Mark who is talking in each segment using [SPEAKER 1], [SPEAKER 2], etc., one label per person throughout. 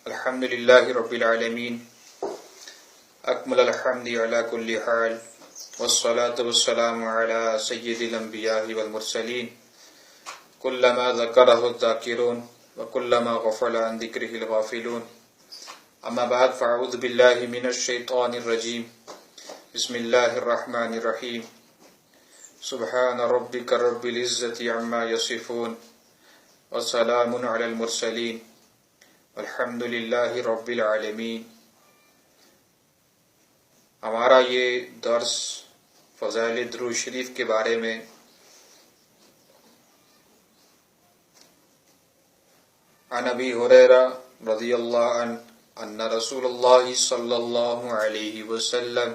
[SPEAKER 1] الحمد للہ رب العالمین اکمل الحمد علی کل حال والصلاة والسلام علی سید الانبیاء والمرسلین کلما ذکرہ الذاکرون وکلما غفل عن ذکرہ الغافلون اما بعد فاعوذ باللہ من الشیطان الرجیم بسم اللہ الرحمن الرحیم سبحان ربک رب العزت عما یصفون وسلام علی المرسلین الحمد للہ رب العالمین۔ ہمارا یہ درس فضائل درود شریف کے بارے میں عن ابی ہریرہ رضی اللہ عنہ ان رسول اللہ صلی اللہ علیہ وسلم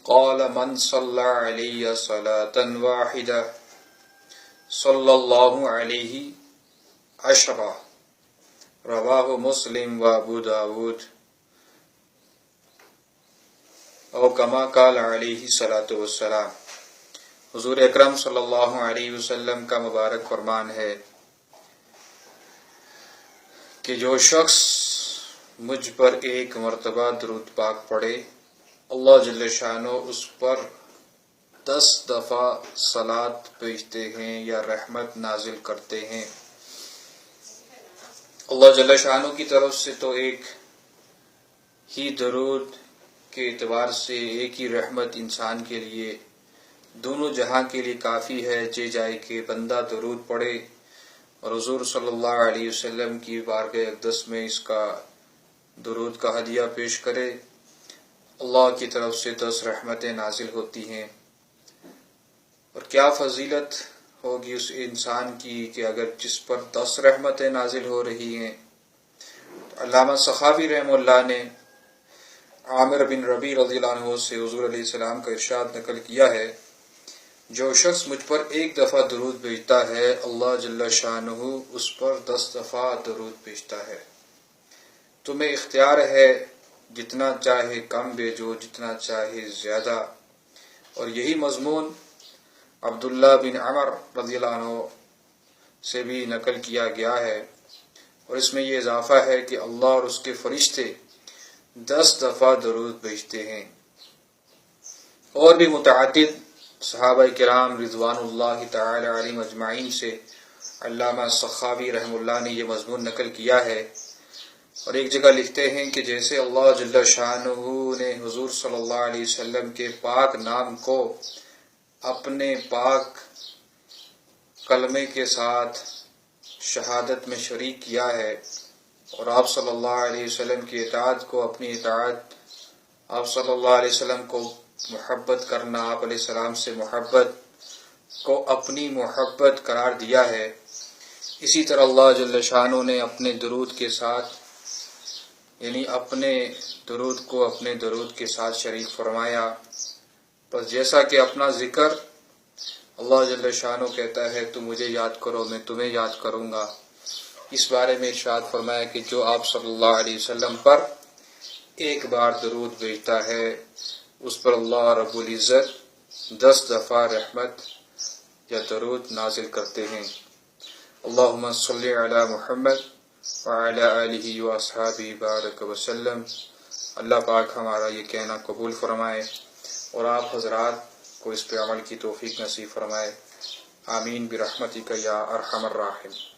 [SPEAKER 1] قال من صلی علی صلاة واحدہ صلی اللہ علیہ عشرہ رواہ مسلم و ابو داود او کما قال علیہ الصلاۃ والسلام۔ حضور اکرم صلی اللہ علیہ وسلم کا مبارک فرمان ہے کہ جو شخص مجھ پر ایک مرتبہ درود پاک پڑھے اللہ جل شانہ اس پر 10 دفعہ صلاۃ بھیجتے ہیں یا رحمت نازل کرتے ہیں۔ اللہ جل شانہ کی طرف سے تو ایک ہی درود کے اعتبار سے ایک ہی رحمت انسان کے لیے دونوں جہاں کے لیے کافی ہے، جائے کہ بندہ درود پڑھے اور حضور صلی اللہ علیہ وسلم کی بارگاہ اقدس میں اس کا درود کا ہدیہ پیش کرے، اللہ کی طرف سے 10 رحمتیں نازل ہوتی ہیں۔ اور کیا فضیلت ہوگی اس انسان کی کہ اگر جس پر 10 رحمتیں نازل ہو رہی ہیں۔ علامہ سخاوی رحمہ اللہ نے عامر بن ربیع رضی اللہ عنہ سے حضور علیہ السلام کا ارشاد نقل کیا ہے، جو شخص مجھ پر ایک دفعہ درود بھیجتا ہے اللہ جل شانہ اس پر 10 دفعہ درود بھیجتا ہے۔ تمہیں اختیار ہے جتنا چاہے کم بھیجو، جتنا چاہے زیادہ۔ اور یہی مضمون عبداللہ بن عمر رضی اللہ عنہ سے بھی نقل کیا گیا ہے، اور اس میں یہ اضافہ ہے کہ اللہ اور اس کے فرشتے 10 دفعہ درود بھیجتے ہیں۔ اور بھی متعدد صحابہ کرام رضوان اللہ تعالی علیہم اجمعین سے علامہ سخاوی رحمہ اللہ نے یہ مضمون نقل کیا ہے، اور ایک جگہ لکھتے ہیں کہ جیسے اللہ جل شانہ نے حضور صلی اللہ علیہ وسلم کے پاک نام کو اپنے پاک کلمے کے ساتھ شہادت میں شریک کیا ہے، اور آپ صلی اللہ علیہ وسلم کی اطاعت کو اپنی اطاعت، آپ صلی اللہ علیہ وسلم کو محبت کرنا، آپ علیہ السلام سے محبت کو اپنی محبت قرار دیا ہے، اسی طرح اللہ جل شانہ نے اپنے درود کے ساتھ یعنی اپنے درود کو اپنے درود کے ساتھ شریک فرمایا۔ بس جیسا کہ اپنا ذکر اللہ جل شانہ کہتا ہے تو مجھے یاد کرو میں تمہیں یاد کروں گا، اس بارے میں ارشاد فرمایا کہ جو آپ صلی اللہ علیہ وسلم پر ایک بار درود بھیجتا ہے اس پر اللہ رب العزت 10 دفعہ رحمت یا درود نازل کرتے ہیں۔ اللہم صلی علی محمد وعلی آلہ واصحابہ بارک وسلم۔ اللہ پاک ہمارا یہ کہنا قبول فرمائے اور آپ حضرات کو اس پہ عمل کی توفیق نصیب فرمائے، آمین برحمتک یا ارحم الراحمین۔